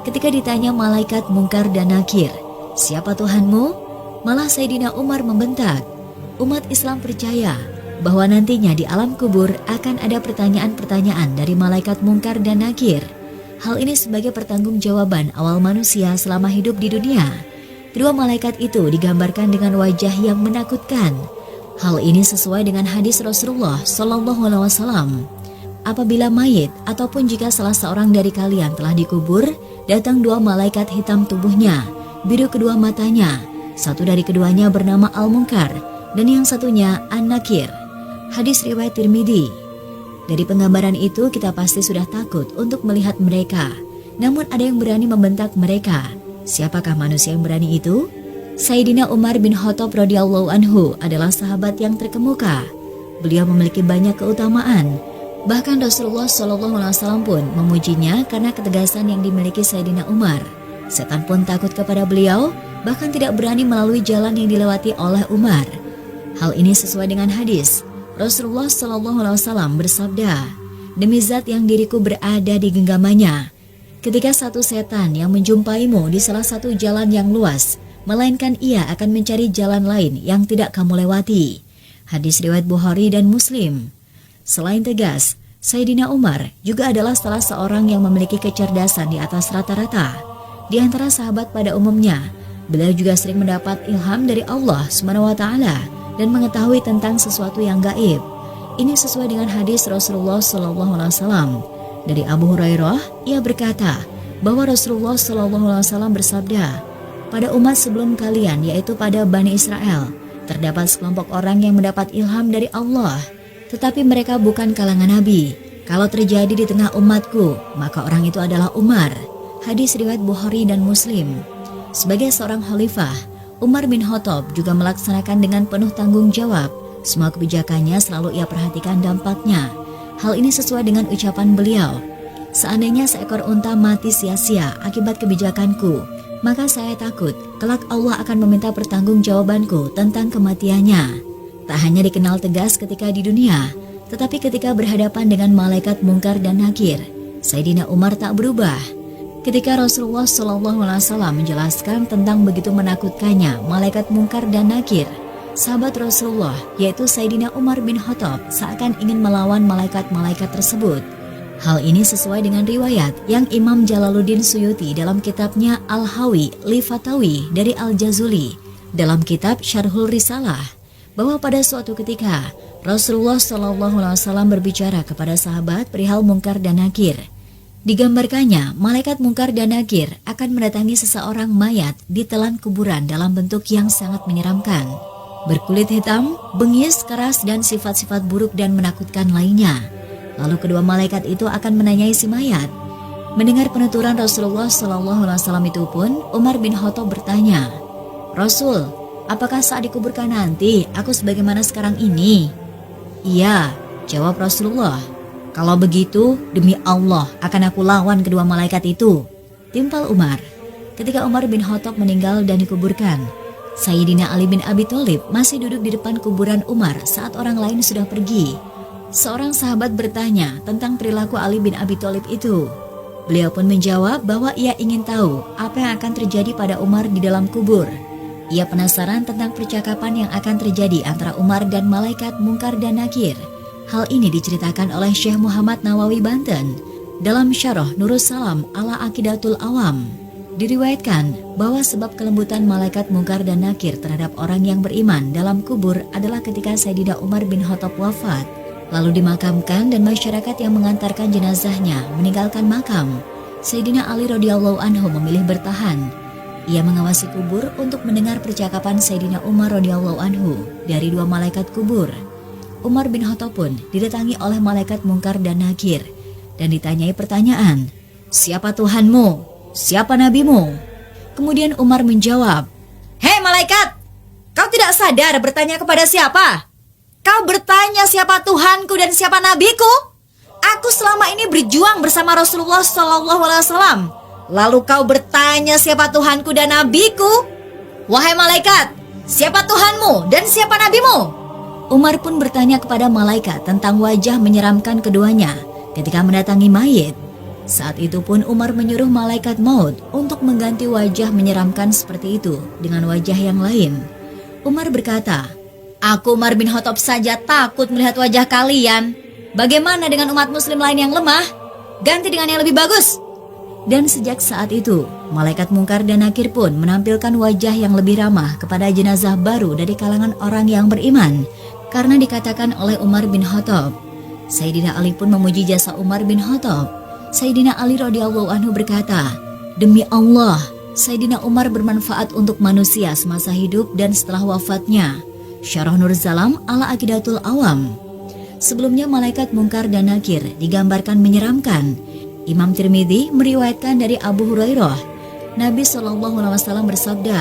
ketika ditanya malaikat Mungkar dan Nakir, "Siapa Tuhanmu?" Malah Sayyidina Umar membentak. Umat Islam percaya bahwa nantinya di alam kubur akan ada pertanyaan-pertanyaan dari malaikat Mungkar dan Nakir. Hal ini sebagai pertanggungjawaban awal manusia selama hidup di dunia. Kedua malaikat itu digambarkan dengan wajah yang menakutkan. Hal ini sesuai dengan hadis Rasulullah SAW. Apabila mayit ataupun jika salah seorang dari kalian telah dikubur, datang dua malaikat hitam tubuhnya, biru kedua matanya. Satu dari keduanya bernama Al-Munkar dan yang satunya An-Nakir. Hadis riwayat Tirmidzi. Dari penggambaran itu kita pasti sudah takut untuk melihat mereka. Namun ada yang berani membentak mereka. Siapakah manusia yang berani itu? Sayyidina Umar bin Khattab radhiyallahu anhu adalah sahabat yang terkemuka. Beliau memiliki banyak keutamaan. Bahkan Rasulullah SAW pun memujinya karena ketegasan yang dimiliki Sayyidina Umar. Setan pun takut kepada beliau, bahkan tidak berani melalui jalan yang dilewati oleh Umar. Hal ini sesuai dengan hadis. Rasulullah SAW bersabda, "Demi zat yang diriku berada di genggamannya, ketika satu setan yang menjumpaimu di salah satu jalan yang luas, melainkan ia akan mencari jalan lain yang tidak kamu lewati." Hadis riwayat Bukhari dan Muslim. Selain tegas, Sayyidina Umar juga adalah salah seorang yang memiliki kecerdasan di atas rata-rata. Di antara sahabat pada umumnya, beliau juga sering mendapat ilham dari Allah SWT dan mengetahui tentang sesuatu yang gaib. Ini sesuai dengan hadis Rasulullah SAW. Dari Abu Hurairah, ia berkata bahwa Rasulullah SAW bersabda, "Pada umat sebelum kalian, yaitu pada Bani Israel, terdapat sekelompok orang yang mendapat ilham dari Allah. Tetapi mereka bukan kalangan Nabi. Kalau terjadi di tengah umatku, maka orang itu adalah Umar." Hadis riwayat Bukhari dan Muslim. Sebagai seorang khalifah, Umar bin Khattab juga melaksanakan dengan penuh tanggung jawab. Semua kebijakannya selalu ia perhatikan dampaknya. Hal ini sesuai dengan ucapan beliau, "Seandainya seekor unta mati sia-sia akibat kebijakanku, maka saya takut kelak Allah akan meminta pertanggungjawabanku tentang kematiannya." Tak hanya dikenal tegas ketika di dunia, tetapi ketika berhadapan dengan malaikat Mungkar dan Nakir, Sayyidina Umar tak berubah. Ketika Rasulullah SAW menjelaskan tentang begitu menakutkannya malaikat Mungkar dan Nakir, sahabat Rasulullah yaitu Sayyidina Umar bin Khattab seakan ingin melawan malaikat-malaikat tersebut. Hal ini sesuai dengan riwayat yang Imam Jalaluddin Suyuti dalam kitabnya Al-Hawi li Fatawi dari Al-Jazuli dalam kitab Syarhul Risalah, bahwa pada suatu ketika Rasulullah SAW berbicara kepada sahabat perihal Mungkar dan Nakir. Digambarkannya malaikat Mungkar dan Nakir akan mendatangi seseorang mayat di telan kuburan dalam bentuk yang sangat menyeramkan, berkulit hitam, bengis, keras, dan sifat-sifat buruk dan menakutkan lainnya. Lalu kedua malaikat itu akan menanyai si mayat. Mendengar penuturan Rasulullah SAW itu pun, Umar bin Khattab bertanya, "Rasul, apakah saat dikuburkan nanti aku sebagaimana sekarang ini?" "Iya," jawab Rasulullah. "Kalau begitu, demi Allah akan aku lawan kedua malaikat itu," timpal Umar. Ketika Umar bin Khattab meninggal dan dikuburkan, Sayyidina Ali bin Abi Thalib masih duduk di depan kuburan Umar saat orang lain sudah pergi. Seorang sahabat bertanya tentang perilaku Ali bin Abi Thalib itu. Beliau pun menjawab bahwa ia ingin tahu apa yang akan terjadi pada Umar di dalam kubur. Ia penasaran tentang percakapan yang akan terjadi antara Umar dan malaikat Mungkar dan Nakir. Hal ini diceritakan oleh Syekh Muhammad Nawawi Banten dalam Syarah Nurus Salam ala Aqidatul Awam. Diriwayatkan bahwa sebab kelembutan malaikat Mungkar dan Nakir terhadap orang yang beriman dalam kubur adalah ketika Sayyidina Umar bin Khattab wafat, lalu dimakamkan dan masyarakat yang mengantarkan jenazahnya meninggalkan makam. Sayyidina Ali radhiyallahu anhu memilih bertahan. Ia mengawasi kubur untuk mendengar percakapan Sayyidina Umar radhiyallahu anhu dari dua malaikat kubur. Umar bin Khattab pun didatangi oleh malaikat Mungkar dan Nakir dan ditanyai pertanyaan, "Siapa Tuhanmu? Siapa nabimu?" Kemudian Umar menjawab, "Hei malaikat, kau tidak sadar bertanya kepada siapa? Kau bertanya siapa Tuhanku dan siapa nabiku? Aku selama ini berjuang bersama Rasulullah SAW. Lalu kau bertanya siapa Tuhanku dan nabiku? Wahai malaikat, siapa Tuhanmu dan siapa nabimu?" Umar pun bertanya kepada malaikat tentang wajah menyeramkan keduanya ketika mendatangi mayit. Saat itu pun Umar menyuruh malaikat maut untuk mengganti wajah menyeramkan seperti itu dengan wajah yang lain. Umar berkata, "Aku Umar bin Khattab saja takut melihat wajah kalian. Bagaimana dengan umat muslim lain yang lemah? Ganti dengan yang lebih bagus." Dan sejak saat itu, malaikat Mungkar dan Nakir pun menampilkan wajah yang lebih ramah kepada jenazah baru dari kalangan orang yang beriman, karena dikatakan oleh Umar bin Khattab. Sayyidina Ali pun memuji jasa Umar bin Khattab. Sayyidina Ali radhiyallahu anhu berkata, "Demi Allah, Sayyidina Umar bermanfaat untuk manusia semasa hidup dan setelah wafatnya." Syarah Nur Zalam ala Aqidatul Awam. Sebelumnya malaikat Mungkar dan Nakir digambarkan menyeramkan. Imam Tirmidzi meriwayatkan dari Abu Hurairah, Nabi SAW bersabda,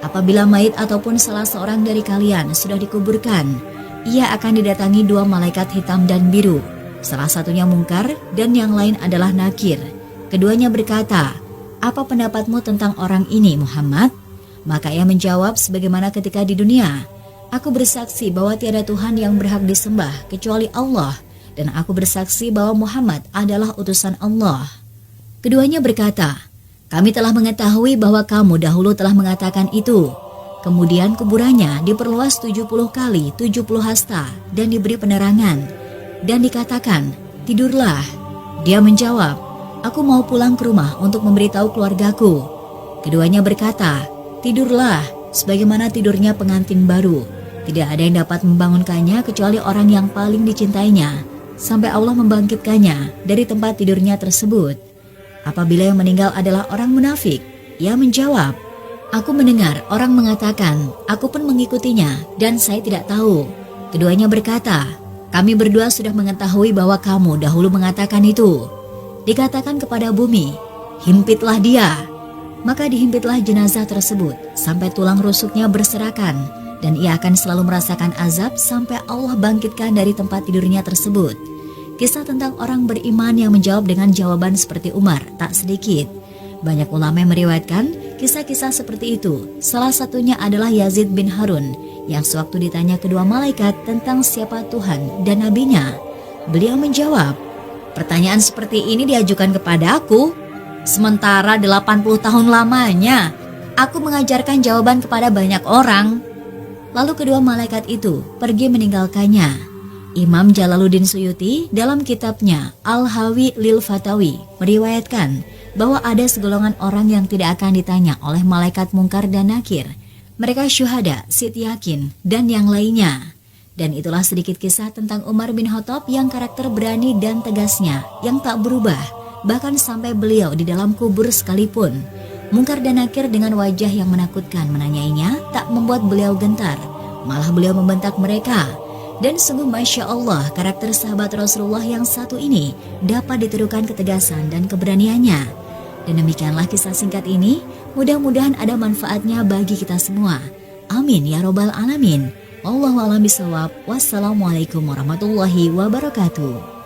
"Apabila mayit ataupun salah seorang dari kalian sudah dikuburkan, ia akan didatangi dua malaikat hitam dan biru. Salah satunya Mungkar dan yang lain adalah Nakir. Keduanya berkata, 'Apa pendapatmu tentang orang ini, Muhammad?' Maka ia menjawab sebagaimana ketika di dunia, 'Aku bersaksi bahwa tiada Tuhan yang berhak disembah kecuali Allah, dan aku bersaksi bahwa Muhammad adalah utusan Allah.' Keduanya berkata, 'Kami telah mengetahui bahwa kamu dahulu telah mengatakan itu.' Kemudian kuburannya diperluas 70 kali 70 hasta dan diberi penerangan. Dan dikatakan, 'Tidurlah.' Dia menjawab, 'Aku mau pulang ke rumah untuk memberitahu keluargaku.' Keduanya berkata, 'Tidurlah, sebagaimana tidurnya pengantin baru. Tidak ada yang dapat membangunkannya kecuali orang yang paling dicintainya, sampai Allah membangkitkannya dari tempat tidurnya tersebut. Apabila yang meninggal adalah orang munafik,' ia menjawab, 'Aku mendengar orang mengatakan, aku pun mengikutinya, dan saya tidak tahu.' Keduanya berkata, 'Kami berdua sudah mengetahui bahwa kamu dahulu mengatakan itu.' Dikatakan kepada bumi, 'Himpitlah dia.' Maka dihimpitlah jenazah tersebut sampai tulang rusuknya berserakan, dan ia akan selalu merasakan azab sampai Allah bangkitkan dari tempat tidurnya tersebut. Kisah tentang orang beriman yang menjawab dengan jawaban seperti Umar tak sedikit. Banyak ulama yang meriwayatkan kisah-kisah seperti itu. Salah satunya adalah Yazid bin Harun, yang sewaktu ditanya kedua malaikat tentang siapa Tuhan dan nabinya, beliau menjawab, 'Pertanyaan seperti ini diajukan kepada aku. Sementara 80 tahun lamanya, aku mengajarkan jawaban kepada banyak orang.' Lalu kedua malaikat itu pergi meninggalkannya. Imam Jalaluddin Suyuti dalam kitabnya Al-Hawi Lil Fatawi meriwayatkan bahwa ada segolongan orang yang tidak akan ditanya oleh malaikat Mungkar dan Nakir. Mereka syuhada, sityakin, dan yang lainnya. Dan itulah sedikit kisah tentang Umar bin Khattab yang karakter berani dan tegasnya, yang tak berubah, bahkan sampai beliau di dalam kubur sekalipun. Mungkar dan Nakir dengan wajah yang menakutkan menanyainya tak membuat beliau gentar, malah beliau membentak mereka. Dan sungguh Masya Allah, karakter sahabat Rasulullah yang satu ini dapat ditirukan ketegasan dan keberaniannya. Dan demikianlah kisah singkat ini, mudah-mudahan ada manfaatnya bagi kita semua. Amin ya robbal alamin. Wallahu a'lam bishawab. Wassalamualaikum warahmatullahi wabarakatuh.